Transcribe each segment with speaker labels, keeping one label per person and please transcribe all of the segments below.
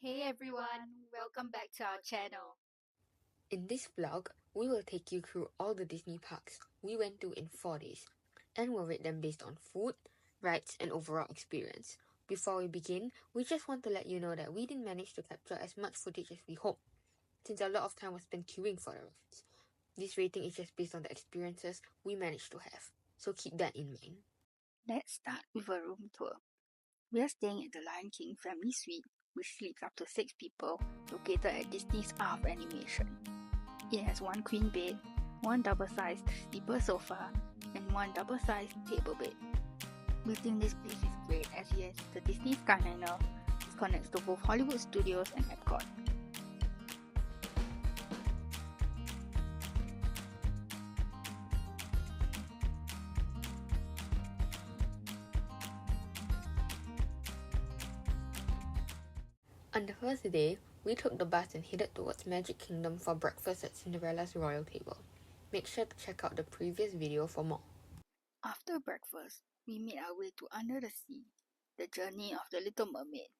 Speaker 1: Hey everyone, welcome back to our channel.
Speaker 2: In this vlog, we will take you through all the Disney parks we went to in 4 days, and we'll rate them based on food, rides, and overall experience. Before we begin, we just want to let you know that we didn't manage to capture as much footage as we hoped, since a lot of time was spent queuing for the rides. This rating is just based on the experiences we managed to have, so keep that in mind.
Speaker 1: Let's start with a room tour. We are staying at the Lion King Family Suite, which sleeps up to 6 people, located at Disney's Art of Animation. It has one queen bed, one double-sized sleeper sofa, and one double-sized table bed. We think this place is great as it has the Disney Skyliner, which connects to both Hollywood Studios and EPCOT.
Speaker 2: On the first day, we took the bus and headed towards Magic Kingdom for breakfast at Cinderella's Royal Table. Make sure to check out the previous video for more.
Speaker 1: After breakfast, we made our way to Under the Sea, the journey of the Little Mermaid.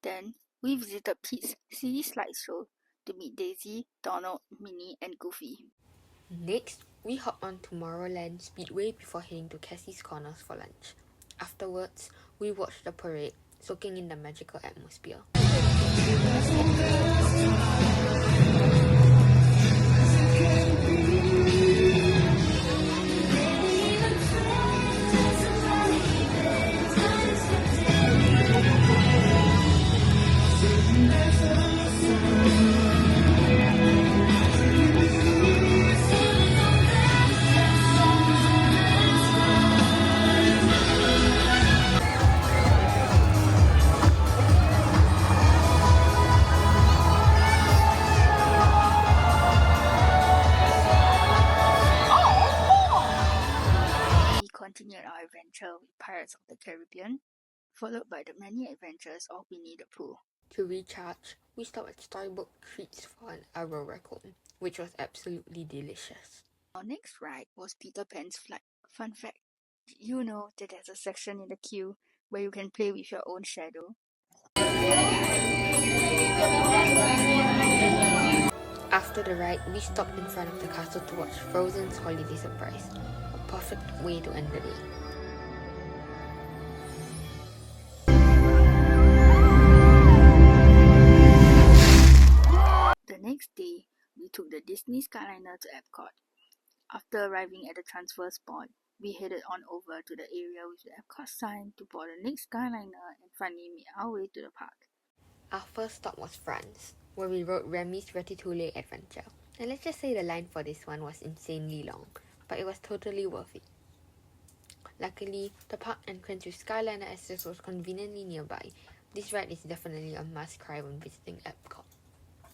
Speaker 1: Then, we visited Pete's City Slideshow to meet Daisy, Donald, Minnie, and Goofy.
Speaker 2: Next, we hopped on Tomorrowland Speedway before heading to Cassie's Corners for lunch. Afterwards, we watched the parade, soaking in the magical atmosphere.
Speaker 1: We continued our adventure with Pirates of the Caribbean, followed by the many adventures of Winnie the Pooh.
Speaker 2: To recharge, we stopped at Storybook Treats for an arrow raccoon, which was absolutely delicious.
Speaker 1: Our next ride was Peter Pan's Flight. Fun fact, did you know that there's a section in the queue where you can play with your own shadow?
Speaker 2: After the ride, we stopped in front of the castle to watch Frozen's Holiday Surprise, a perfect way to end the day.
Speaker 1: The next day, we took the Disney Skyliner to Epcot. After arriving at the transfer spot, we headed on over to the area with the Epcot sign to board the next Skyliner and finally made our way to the park.
Speaker 2: Our first stop was France, where we rode Remy's Ratatouille adventure. And let's just say the line for this one was insanely long, but it was totally worth it. Luckily, the park entrance with Skyliner access was conveniently nearby. This ride is definitely a must-try when visiting EPCOT.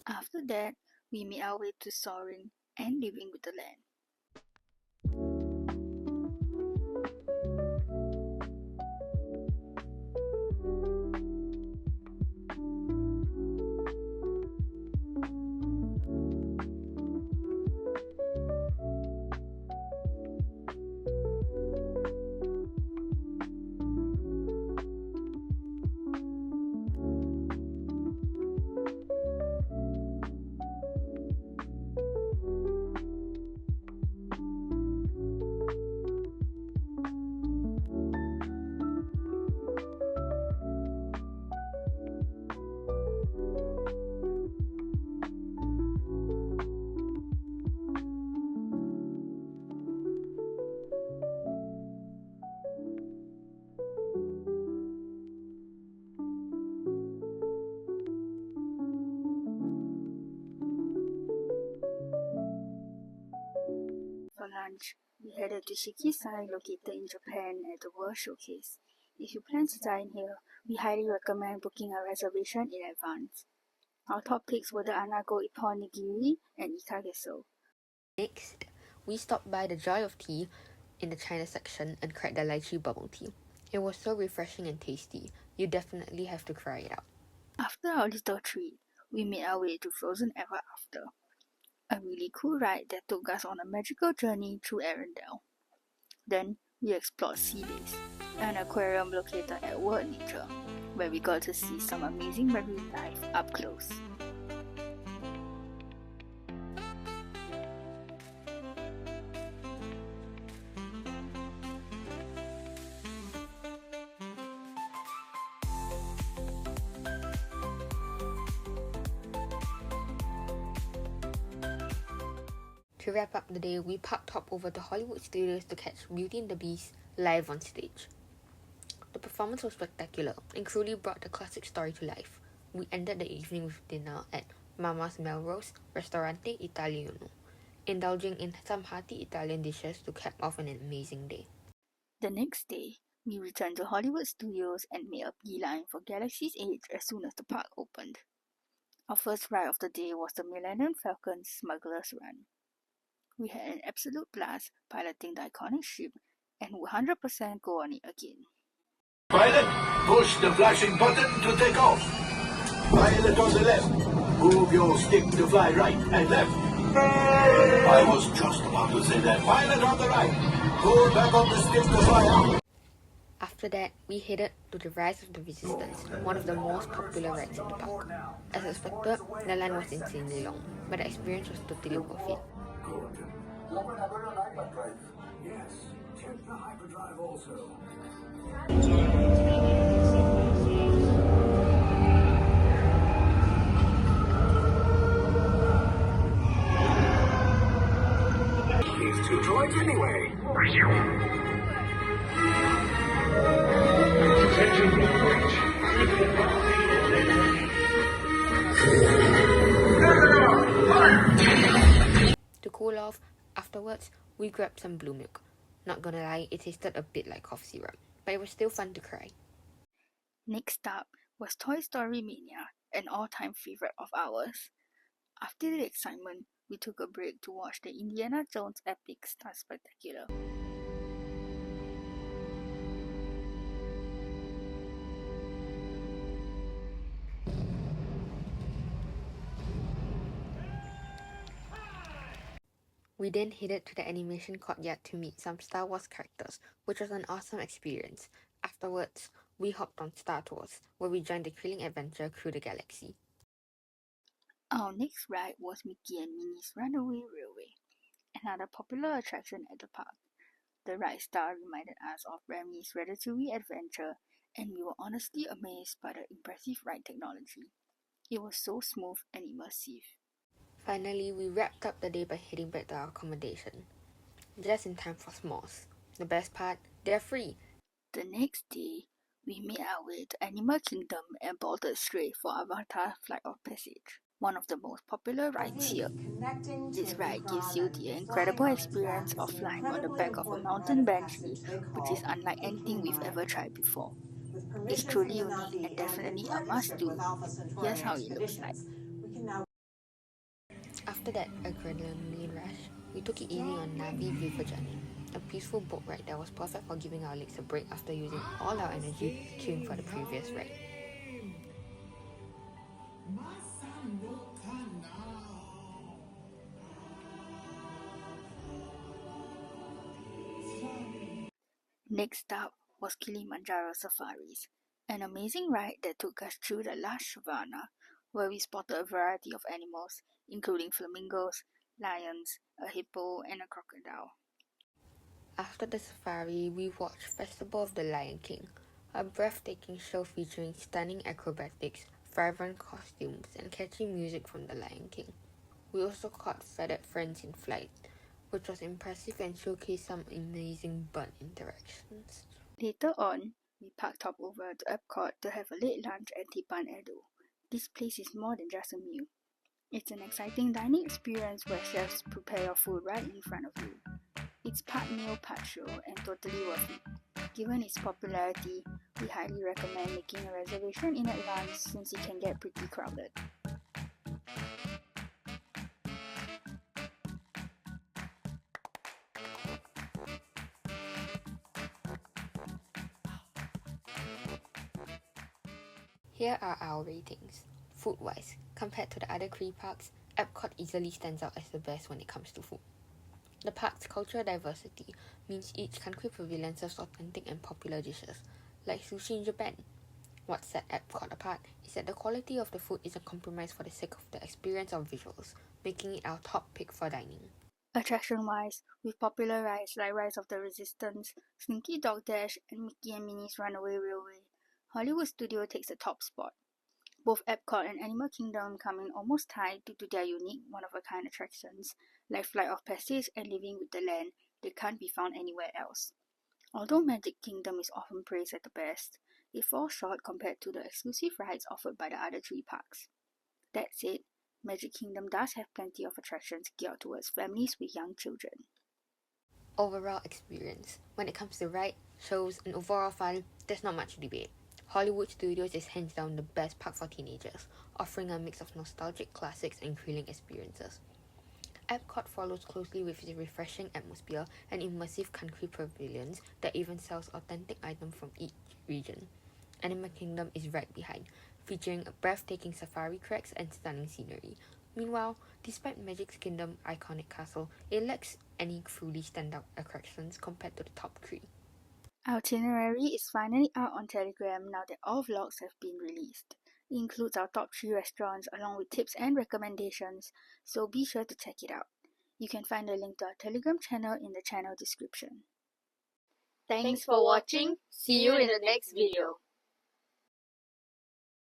Speaker 1: After that, we made our way to Soaring and Living with the Land. For lunch, we headed to Shikisai, located in Japan at the World Showcase. If you plan to dine here, we highly recommend booking a reservation in advance. Our top picks were the Anago Ippon Nigiri and Ikageso.
Speaker 2: Next, we stopped by the Joy of Tea in the China section and tried the lychee bubble tea. It was so refreshing and tasty. You definitely have to try it out.
Speaker 1: After our little treat, we made our way to Frozen Ever After, a really cool ride that took us on a magical journey through Arendelle. Then we explored Sea Days, an aquarium located at World Nature, where we got to see some amazing marine life up close.
Speaker 2: To wrap up the day, we parked hop over to Hollywood Studios to catch Beauty and the Beast live on stage. The performance was spectacular and truly brought the classic story to life. We ended the evening with dinner at Mama's Melrose Ristorante Italiano, indulging in some hearty Italian dishes to cap off an amazing day.
Speaker 1: The next day, we returned to Hollywood Studios and made a beeline for Galaxy's Edge as soon as the park opened. Our first ride of the day was the Millennium Falcon Smuggler's Run. We had an absolute blast piloting the iconic ship and would 100% go on it again.
Speaker 3: Pilot, push the flashing button to take off. Pilot on the left, move your stick to fly right and left. I was just about to say that. Pilot on the right, pull back on the stick to fly out.
Speaker 2: After that, we headed to the Rise of the Resistance, one of the most popular rides in the park. As expected, the line was insanely long, but the experience was totally worth it.
Speaker 3: Yes, check the hyperdrive also. These two droids anyway.
Speaker 2: To cool off, afterwards, we grabbed some blue milk. Not gonna lie, it tasted a bit like cough syrup, but it was still fun to cry.
Speaker 1: Next up was Toy Story Mania, an all-time favorite of ours. After the excitement, we took a break to watch the Indiana Jones Epic Stunt Spectacular.
Speaker 2: We then headed to the animation courtyard to meet some Star Wars characters, which was an awesome experience. Afterwards, we hopped on Star Tours, where we joined the thrilling adventure through the galaxy.
Speaker 1: Our next ride was Mickey and Minnie's Runaway Railway, another popular attraction at the park. The ride star reminded us of Remy's Ratatouille adventure, and we were honestly amazed by the impressive ride technology. It was so smooth and immersive.
Speaker 2: Finally, we wrapped up the day by heading back to our accommodation, just in time for s'mores. The best part, they're free.
Speaker 1: The next day, we made our way to Animal Kingdom and boarded straight for Avatar Flight of Passage, one of the most popular rides here. This ride gives you the incredible experience of flying on the back of a mountain banshee, which is unlike anything we've ever tried before. It's truly unique and definitely a must-do. Here's how it looks like.
Speaker 2: After that adrenaline rush, we took it easy on Navi River Journey, a peaceful boat ride that was perfect for giving our legs a break after using all our energy queuing for the previous ride.
Speaker 1: Next up was Kilimanjaro Safaris, an amazing ride that took us through the lush savanna, where we spotted a variety of animals, including flamingos, lions, a hippo, and a crocodile.
Speaker 2: After the safari, we watched Festival of the Lion King, a breathtaking show featuring stunning acrobatics, vibrant costumes, and catchy music from the Lion King. We also caught Feathered Friends in flight, which was impressive and showcased some amazing bird interactions.
Speaker 1: Later on, we parked hop over to EPCOT to have a late lunch at Tipan Edo. This place is more than just a meal. It's an exciting dining experience where chefs prepare your food right in front of you. It's part meal, part show, and totally worth it. Given its popularity, we highly recommend making a reservation in advance since it can get pretty crowded.
Speaker 2: Here are our ratings. Food-wise, compared to the other 3 parks, EPCOT easily stands out as the best when it comes to food. The park's cultural diversity means each country pavilion serves authentic and popular dishes, like sushi in Japan. What set EPCOT apart is that the quality of the food isn't compromised for the sake of the experience or visuals, making it our top pick for dining.
Speaker 1: Attraction-wise, with popular rides like Rise of the Resistance, Slinky Dog Dash, and Mickey and Minnie's Runaway Railway, Hollywood Studio takes the top spot. Both EPCOT and Animal Kingdom come in almost tied due to their unique, one-of-a-kind attractions, like Flight of Passage and Living with the Land, they can't be found anywhere else. Although Magic Kingdom is often praised as the best, it falls short compared to the exclusive rides offered by the other three parks. That said, Magic Kingdom does have plenty of attractions geared towards families with young children.
Speaker 2: Overall experience. When it comes to ride, shows, and overall fun, there's not much debate. Hollywood Studios is hands down the best park for teenagers, offering a mix of nostalgic classics and thrilling experiences. EPCOT follows closely with its refreshing atmosphere and immersive country pavilions that even sells authentic items from each region. Animal Kingdom is right behind, featuring breathtaking safari treks and stunning scenery. Meanwhile, despite Magic Kingdom's iconic castle, it lacks any truly standout attractions compared to the top three.
Speaker 1: Our itinerary is finally out on Telegram now that all vlogs have been released. It includes our top 3 restaurants along with tips and recommendations, so be sure to check it out. You can find the link to our Telegram channel in the channel description.
Speaker 4: Thanks for watching. See you in the next video.